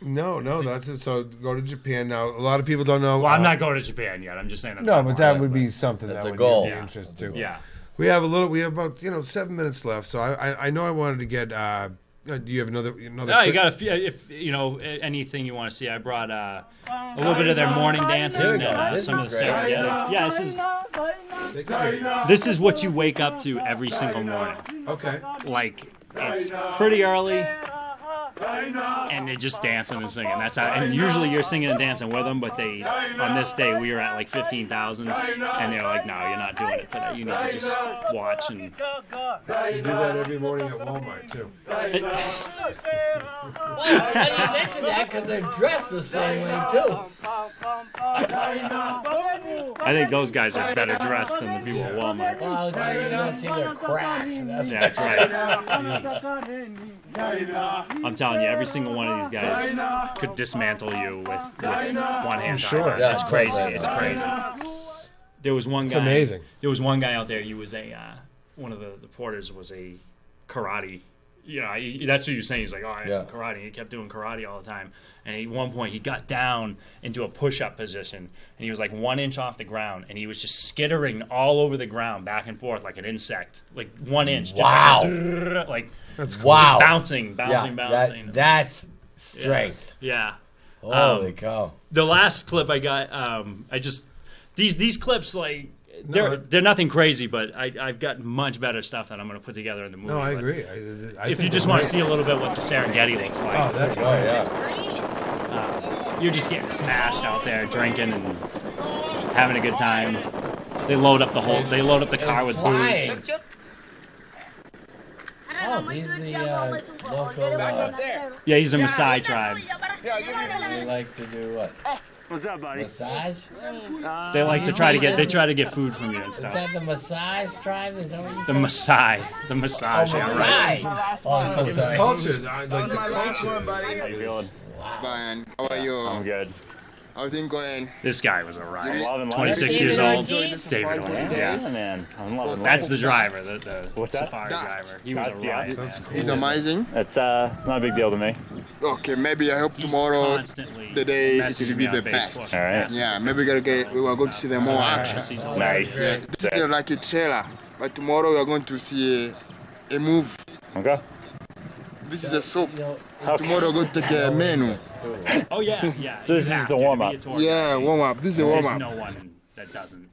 No, that's it. So go to Japan now. A lot of people don't know. Well, I'm not going to Japan yet. I'm just saying. No, but that would be something that would be interesting too. Yeah. We have about 7 minutes left. So I know I wanted to get. Do you have another? No, you got a few. If anything you want to see, I brought a little bit of their morning dancing and some of the Serengeti. Yeah, this is what you wake up to every single morning. Okay. Like, it's pretty early. And they're just dancing and singing. That's how. And usually you're singing and dancing with them, but on this day we were at like 15,000, and they're like, "No, you're not doing it today. You need to just watch." And you do that every morning at Walmart too. Well, it's funny you mentioned that because they're dressed the same way too. I think those guys are better dressed than the people at Walmart. Well, you don't see their crack. That's right. I'm telling you, every single one of these guys could dismantle you with one hand. Sure, it's crazy. It's crazy. There was one guy. It's amazing. There was one guy out there. He was one of the porters was a karate. That's what he was saying. He's like, I have karate. He kept doing karate all the time. And at one point, he got down into a push-up position, and he was like 1 inch off the ground, and he was just skittering all over the ground, back and forth like an insect, like 1 inch. Wow. Like that's cool. Wow. Just bouncing. That's strength. Yeah. Holy cow! The last clip I got, I just these clips like. They're nothing crazy, but I've got much better stuff that I'm going to put together in the movie. No, I but agree. If you just want to see a little bit what the Serengeti looks like. Oh, that's Oh yeah. You're just getting smashed out there, drinking and having a good time. They load up the car with booze. Oh, these are the local. Yeah, he's a Maasai tribe. They like to do what? What's up, buddy? Massage? They like to try to get food from you and Is stuff. that the massage tribe? Is that what you The said? Maasai, the massage. Oh, Yeah, right. massage. Oh, I'm so sorry. culture. Like the culture. How you feeling? Fine. How are you? I'm good. How's things going? This guy was a riot. Loving life. 26 years old. David Ortiz. Yeah, man. I'm loving life. That's the driver, the What's that? safari Dust. driver. He was a riot, man. It's amazing. It's not a big deal to me. Okay, maybe I hope He's tomorrow constantly the day it messaging will me be the on best. Facebook. All right. Yeah, maybe we are going to see the more action. He's hilarious. Nice. Yeah, this is like a trailer, but tomorrow we are going to see a move. Okay. This is a soap. You know, So tomorrow we're going to take a menu. Oh yeah, yeah. So this you is have the to warm-up. be a tour Yeah, guide. warm up. This is a warm There's up. no one that doesn't.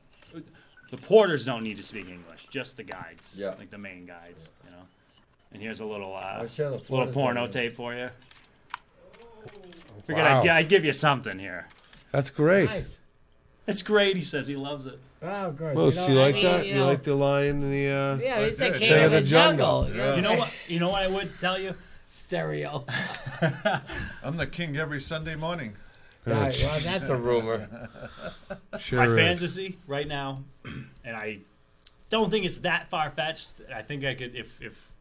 The porters don't need to speak English. Just the guides. Yeah. Like the main guides. You know. And here's a little show the little porters porno everything. tape for you. Figured Wow. I'd give you something here. That's great. nice. It's great. He says he loves it. Oh, of course. Most, you like I mean, that? you You know, like the lion and the? Yeah, he's the Yeah, king King of the of the jungle. jungle. You know what? You know what I would tell you. Stereo. I'm the king every Sunday morning. Right, well, that's a rumor. Sure. My is. fantasy right now, and I don't think it's that far fetched. I think I could, if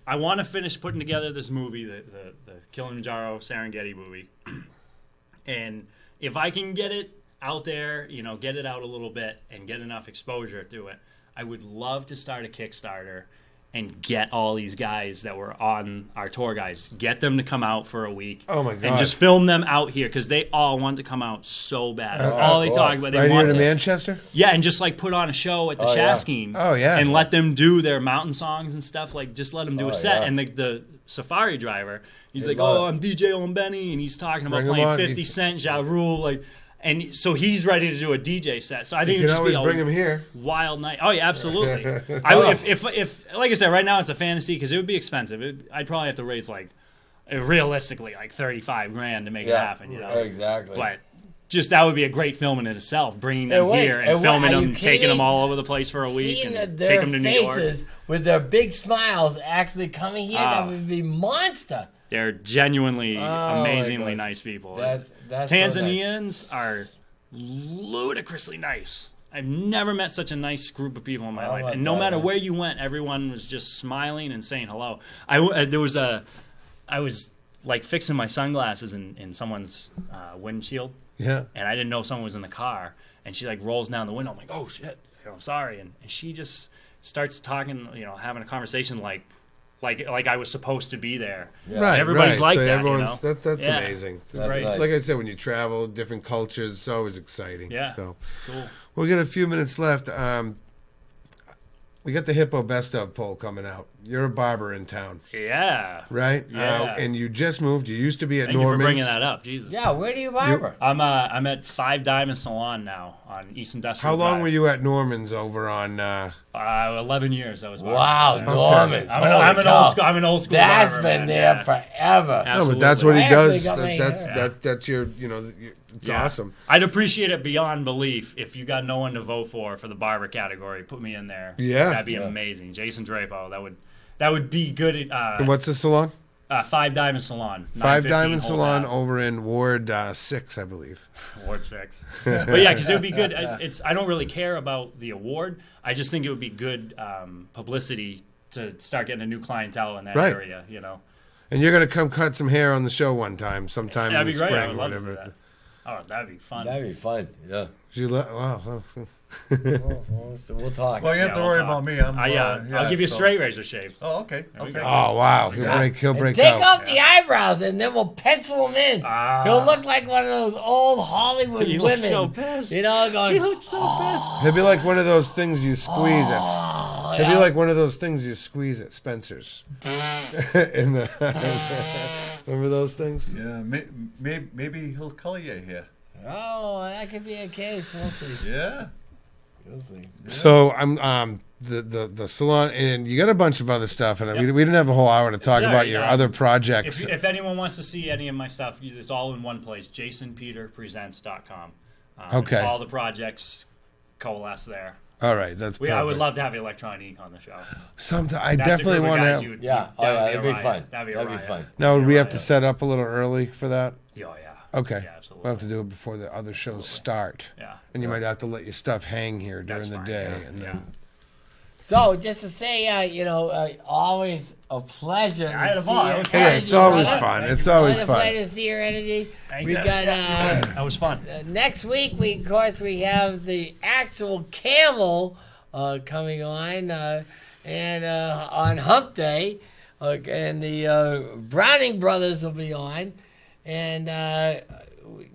I want to finish putting together this movie, the Kilimanjaro Serengeti movie, and if I can get it out there, you know, get it out a little bit and get enough exposure to it, I would love to start a Kickstarter and get all these guys that were on our tour guides, get them to come out for a week. Oh, my God. And just film them out here because they all want to come out so bad. That's all they of talk course. about. They Right here want in to, Manchester. yeah, and just like put on a show at the Oh, yeah. Shaskeen. Oh, yeah. And let them do their mountain songs and stuff. Like just let them do Oh, a set. yeah. And the safari driver, he's like, love "Oh, it. I'm DJ Ombeni," and he's talking about Bring 'em playing on. 50 Cent, Ja Rule, like, and so he's ready to do a DJ set. So I think You it can would just always be bring a him here. wild night. Oh yeah, absolutely. If like I said, right now it's a fantasy because it would be expensive. I'd probably have to raise like realistically like 35 grand to make it happen. You know, exactly. but just that would be a great film in itself, bringing them Hey, wait, here hey, and filming are you them, taking them kidding? all over the place for a week, Seeing and their take them to New York. faces with their big smiles actually coming here, that Oh. would be monster. They're genuinely Oh, my amazingly gosh. nice people. That's so nice. Tanzanians are ludicrously nice. I've never met such a nice group of people in my How life, about and no that, matter man? where you went, everyone was just smiling and saying hello. I was like fixing my sunglasses in someone's windshield, Yeah. and I didn't know someone was in the car, and she like rolls down the window. I'm like, oh shit, I'm sorry, and she just starts talking, having a conversation like I was supposed to be there. Right. Everybody's right. like so that, everyone's, That's Yeah. amazing. That's great. nice. Like I said, when you travel, different cultures, it's always exciting. Yeah. So Cool. we got a few minutes left. We got the Hippo Best of poll coming out. You're a barber in town, Yeah. right? Yeah. And you just moved. You used to be at Thank you for Norman's. bringing that up, Jesus. Yeah, where do you barber? I'm at 5 Diamond Salon now on East Industrial. How long Drive. were you at Norman's over on? 11 years. I was. Wow, barbering. Norman's. I'm Holy an cow. old school. I'm an old school. That's barber, been man. there Yeah. forever. No, but that's what he I actually does. got my That's hair. that's your. It's Yeah. awesome. I'd appreciate it beyond belief if you got no one to vote for the barber category. Put me in there. Yeah. That'd be amazing. Jason Drapeau. That would be good. And what's the salon? 5 Diamond Salon. 5 915 Diamond Holt Salon Ave. over in Ward 6, I believe. Ward 6. But yeah, because it would be good. I don't really care about the award. I just think it would be good publicity to start getting a new clientele in that Right. area. And you're gonna come cut some hair on the show sometime That'd in the be great. I spring, would or love to do whatever. that. Oh, that'd be fun. That'd be fun. Yeah. Wow. We'll talk. Well, you have to we'll worry talk. about me. I'm, I'll give you a so- straight razor shave. Oh, okay. we Okay. go. Oh wow, he'll break Take out. off the eyebrows and then we'll pencil him in. He'll look like one of those old Hollywood He women. looks so pissed. Going, He looks so pissed. He'll be like one of those things you squeeze. That's oh, It'd be like one of those things you squeeze at Spencer's. Remember those things? Yeah, maybe he'll call you here. Oh, that could be a case. We'll see. Yeah. We'll see. Yeah. So I'm the salon, and you got a bunch of other stuff, and we didn't have a whole hour to talk about your other projects. If anyone wants to see any of my stuff, it's all in one place, jasonpeterpresents.com. Okay. All the projects coalesce there. All right, that's perfect. I would love to have Electronique on the show. I definitely want to have. That'd be fun. That'd be fun. Now, would we have to set up a little early for that? Yeah. Okay. Yeah, absolutely. We'll have to do it before the other shows start. Yeah. And you might have to let your stuff hang here during the day, and then. So, just to say, always a pleasure. I had a to ball. see your Yeah, it's always fun. It's always fun. Pleasure to see your energy. We got that was fun. Next week. We have the actual camel coming on, and on Hump Day, and the Browning brothers will be on, and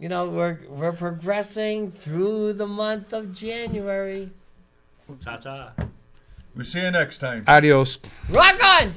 we're progressing through the month of January. Ta-ta. We'll see you next time. Adios. Rock on!